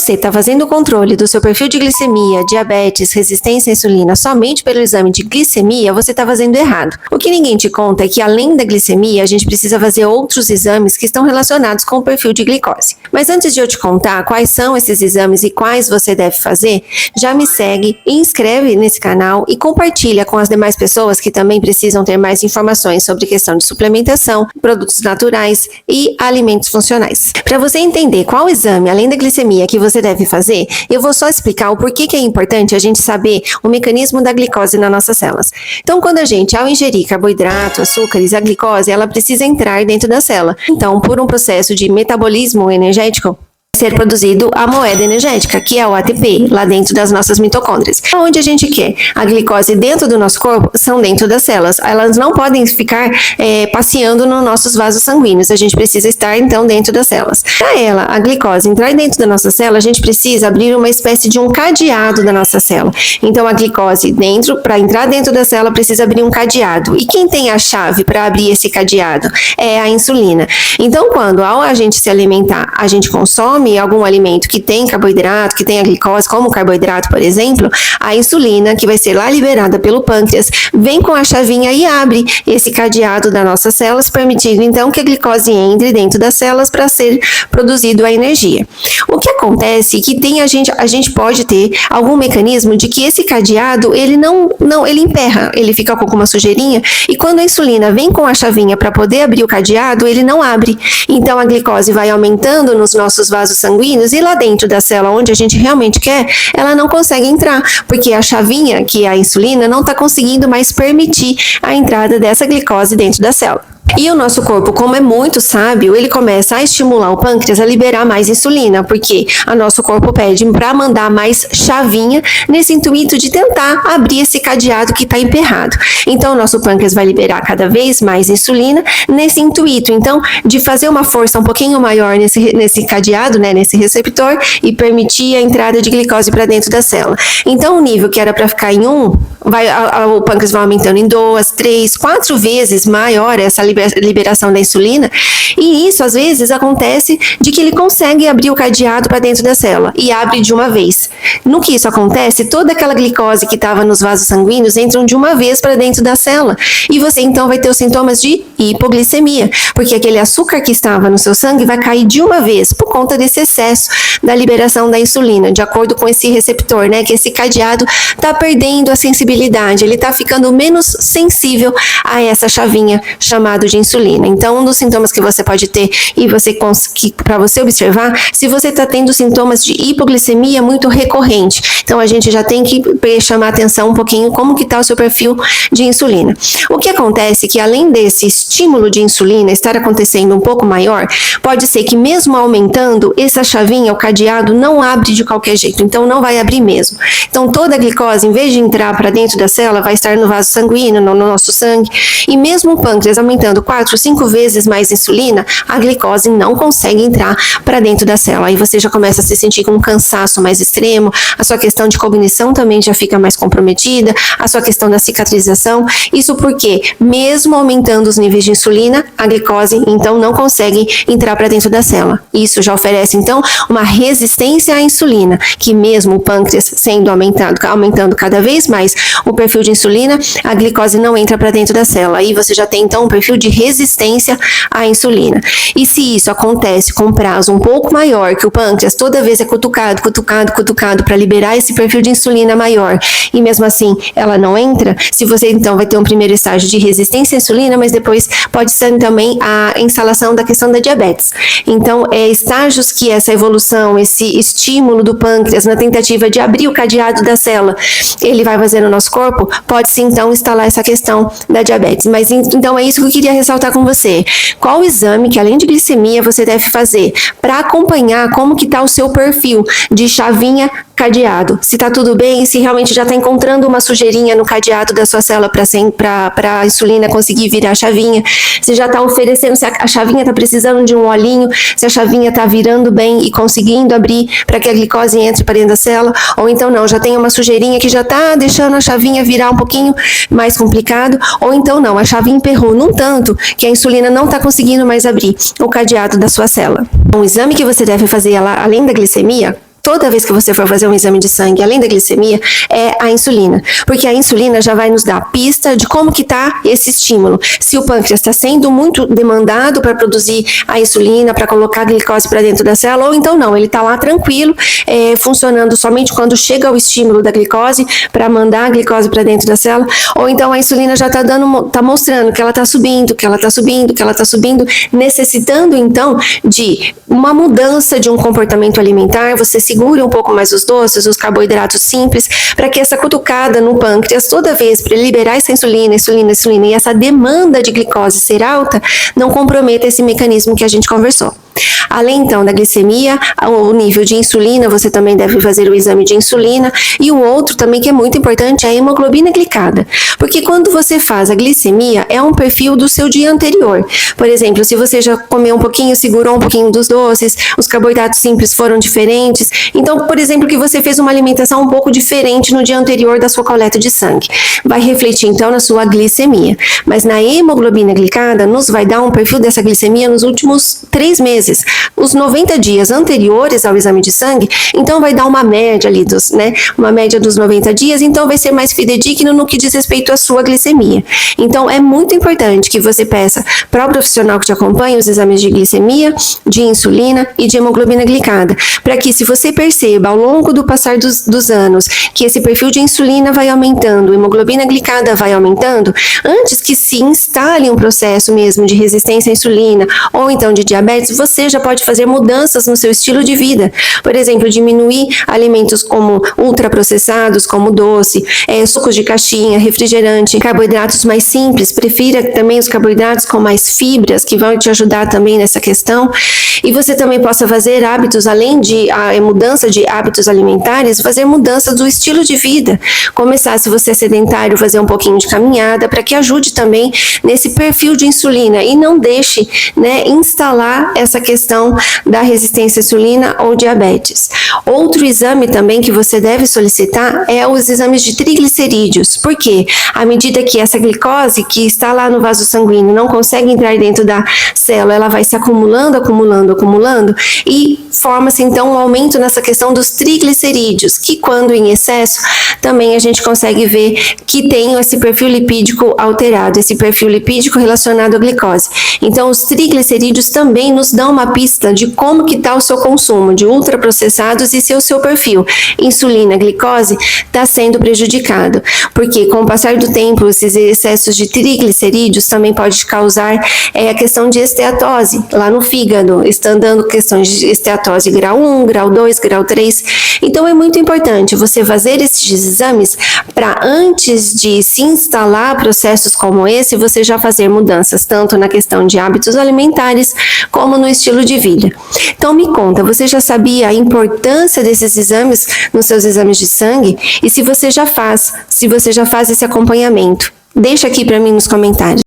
você está fazendo o controle do seu perfil de glicemia, diabetes, resistência à insulina somente pelo exame de glicemia, você está fazendo errado. O que ninguém te conta é que além da glicemia, a gente precisa fazer outros exames que estão relacionados com o perfil de glicose. Mas antes de eu te contar quais são esses exames e quais você deve fazer, já me segue, inscreve nesse canal e compartilha com as demais pessoas que também precisam ter mais informações sobre questão de suplementação, produtos naturais e alimentos funcionais. Para você entender qual exame, além da glicemia, que você deve fazer, eu vou só explicar o porquê que é importante a gente saber o mecanismo da glicose nas nossas células. Então, quando a gente, ao ingerir carboidrato, açúcares, a glicose, ela precisa entrar dentro da célula. Então, por um processo de metabolismo energético, ser produzido a moeda energética, que é o ATP, lá dentro das nossas mitocôndrias. Onde a gente quer a glicose dentro do nosso corpo, são dentro das células. Elas não podem ficar passeando nos nossos vasos sanguíneos. A gente precisa estar, então, dentro das células. Para ela, a glicose entrar dentro da nossa célula, a gente precisa abrir uma espécie de um cadeado da nossa célula. Então, a glicose para entrar dentro da célula, precisa abrir um cadeado. E quem tem a chave para abrir esse cadeado? É a insulina. Então, quando ao a gente se alimentar, a gente consome algum alimento que tem carboidrato, que tem a glicose, como o carboidrato, por exemplo, a insulina, que vai ser lá liberada pelo pâncreas, vem com a chavinha e abre esse cadeado das nossas células, permitindo então que a glicose entre dentro das células para ser produzido a energia. O que acontece é que a gente pode ter algum mecanismo de que esse cadeado, ele ele emperra, ele fica com uma sujeirinha, e quando a insulina vem com a chavinha para poder abrir o cadeado, ele não abre. Então a glicose vai aumentando nos nossos vasos sanguíneos e lá dentro da célula onde a gente realmente quer, ela não consegue entrar, porque a chavinha, que é a insulina, não está conseguindo mais permitir a entrada dessa glicose dentro da célula. E o nosso corpo, como é muito sábio, ele começa a estimular o pâncreas a liberar mais insulina, porque o nosso corpo pede para mandar mais chavinha nesse intuito de tentar abrir esse cadeado que está emperrado. Então, o nosso pâncreas vai liberar cada vez mais insulina nesse intuito, então, de fazer uma força um pouquinho maior nesse cadeado, né, nesse receptor, e permitir a entrada de glicose para dentro da célula. Então, o nível que era para ficar em 1, o pâncreas vai aumentando em 2, 3, 4 vezes maior essa liberação da insulina, e isso às vezes acontece de que ele consegue abrir o cadeado para dentro da célula e abre de uma vez. No que isso acontece, toda aquela glicose que estava nos vasos sanguíneos entram de uma vez para dentro da célula, e você então vai ter os sintomas de hipoglicemia, porque aquele açúcar que estava no seu sangue vai cair de uma vez por conta desse excesso da liberação da insulina, de acordo com esse receptor, né, que esse cadeado está perdendo a sensibilidade, ele está ficando menos sensível a essa chavinha chamada de insulina. Então, um dos sintomas que você pode ter e para você observar, se você está tendo sintomas de hipoglicemia muito recorrente, então a gente já tem que chamar atenção um pouquinho como que está o seu perfil de insulina. O que acontece é que além desse estímulo de insulina estar acontecendo um pouco maior, pode ser que mesmo aumentando, essa chavinha, o cadeado, não abre de qualquer jeito, então não vai abrir mesmo. Então toda a glicose, em vez de entrar para dentro da célula, vai estar no vaso sanguíneo, no nosso sangue, e mesmo o pâncreas aumentando 4, 5 vezes mais insulina, a glicose não consegue entrar para dentro da célula. Aí você já começa a se sentir com um cansaço mais extremo, a sua questão de cognição também já fica mais comprometida, a sua questão da cicatrização. Isso porque, mesmo aumentando os níveis de insulina, a glicose então não consegue entrar para dentro da célula. Isso já oferece então uma resistência à insulina, que mesmo o pâncreas sendo aumentando cada vez mais o perfil de insulina, a glicose não entra para dentro da célula. Aí você já tem então um perfil de resistência à insulina. E se isso acontece com um prazo um pouco maior, que o pâncreas toda vez é cutucado para liberar esse perfil de insulina maior, e mesmo assim ela não entra, se você então vai ter um primeiro estágio de resistência à insulina, mas depois pode ser também a instalação da questão da diabetes. Então, estágios que essa evolução, esse estímulo do pâncreas na tentativa de abrir o cadeado da célula, ele vai fazer no nosso corpo, pode-se então instalar essa questão da diabetes. Mas então é isso que eu queria ressaltar com você. Qual exame que além de glicemia você deve fazer para acompanhar como que está o seu perfil de chavinha cadeado? Se está tudo bem, se realmente já está encontrando uma sujeirinha no cadeado da sua célula para a insulina conseguir virar a chavinha, se já está oferecendo, se a chavinha está precisando de um olhinho, se a chavinha está virando bem e conseguindo abrir para que a glicose entre para dentro da célula, ou então não, já tem uma sujeirinha que já está deixando a chavinha virar um pouquinho mais complicado, ou então não, a chavinha emperrou num tanto que a insulina não está conseguindo mais abrir o cadeado da sua célula. Um exame que você deve fazer além da glicemia toda vez que você for fazer um exame de sangue, além da glicemia, é a insulina. Porque a insulina já vai nos dar a pista de como que está esse estímulo. Se o pâncreas está sendo muito demandado para produzir a insulina, para colocar a glicose para dentro da célula, ou então não, ele está lá tranquilo, funcionando somente quando chega o estímulo da glicose para mandar a glicose para dentro da célula, ou então a insulina já está mostrando que ela está subindo, que ela está subindo, que ela está subindo, necessitando então de uma mudança de um comportamento alimentar. Você segure um pouco mais os doces, os carboidratos simples, para que essa cutucada no pâncreas, toda vez para liberar essa insulina, e essa demanda de glicose ser alta, não comprometa esse mecanismo que a gente conversou. Além então da glicemia, o nível de insulina, você também deve fazer o exame de insulina, e o outro também que é muito importante é a hemoglobina glicada, porque quando você faz a glicemia, é um perfil do seu dia anterior. Por exemplo, se você já comeu um pouquinho, segurou um pouquinho dos doces, os carboidratos simples foram diferentes, então, por exemplo, que você fez uma alimentação um pouco diferente no dia anterior da sua coleta de sangue, vai refletir então na sua glicemia, mas na hemoglobina glicada, nos vai dar um perfil dessa glicemia nos últimos 3 meses, os 90 dias anteriores ao exame de sangue, então vai dar uma média ali uma média dos 90 dias, então vai ser mais fidedigno no que diz respeito à sua glicemia. Então é muito importante que você peça para o profissional que te acompanha os exames de glicemia, de insulina e de hemoglobina glicada, para que se você perceba ao longo do passar dos anos que esse perfil de insulina vai aumentando, hemoglobina glicada vai aumentando, antes que se instale um processo mesmo de resistência à insulina ou então de diabetes, você já pode fazer mudanças no seu estilo de vida. Por exemplo, diminuir alimentos como ultraprocessados, como doce, sucos de caixinha, refrigerante, carboidratos mais simples. Prefira também os carboidratos com mais fibras, que vão te ajudar também nessa questão. E você também possa fazer hábitos, além de a mudança de hábitos alimentares, fazer mudança do estilo de vida. Começar, se você é sedentário, fazer um pouquinho de caminhada, para que ajude também nesse perfil de insulina e não deixe, instalar essa questão da resistência à insulina ou diabetes. Outro exame também que você deve solicitar é os exames de triglicerídeos. Por quê? À medida que essa glicose que está lá no vaso sanguíneo não consegue entrar dentro da célula, ela vai se acumulando e forma-se então um aumento nessa questão dos triglicerídeos, que quando em excesso, também a gente consegue ver que tem esse perfil lipídico alterado, esse perfil lipídico relacionado à glicose. Então os triglicerídeos também nos dão uma pista de como que está o seu consumo de ultraprocessados e se o seu perfil insulina, glicose, está sendo prejudicado. Porque com o passar do tempo, esses excessos de triglicerídeos também pode causar a questão de esteatose lá no fígado, estão dando questões de esteatose grau 1, grau 2, grau 3. Então é muito importante você fazer esses exames para antes de se instalar processos como esse, você já fazer mudanças, tanto na questão de hábitos alimentares, como no estilo de vida. Então me conta, você já sabia a importância desses exames nos seus exames de sangue? E se você já faz esse acompanhamento? Deixa aqui para mim nos comentários.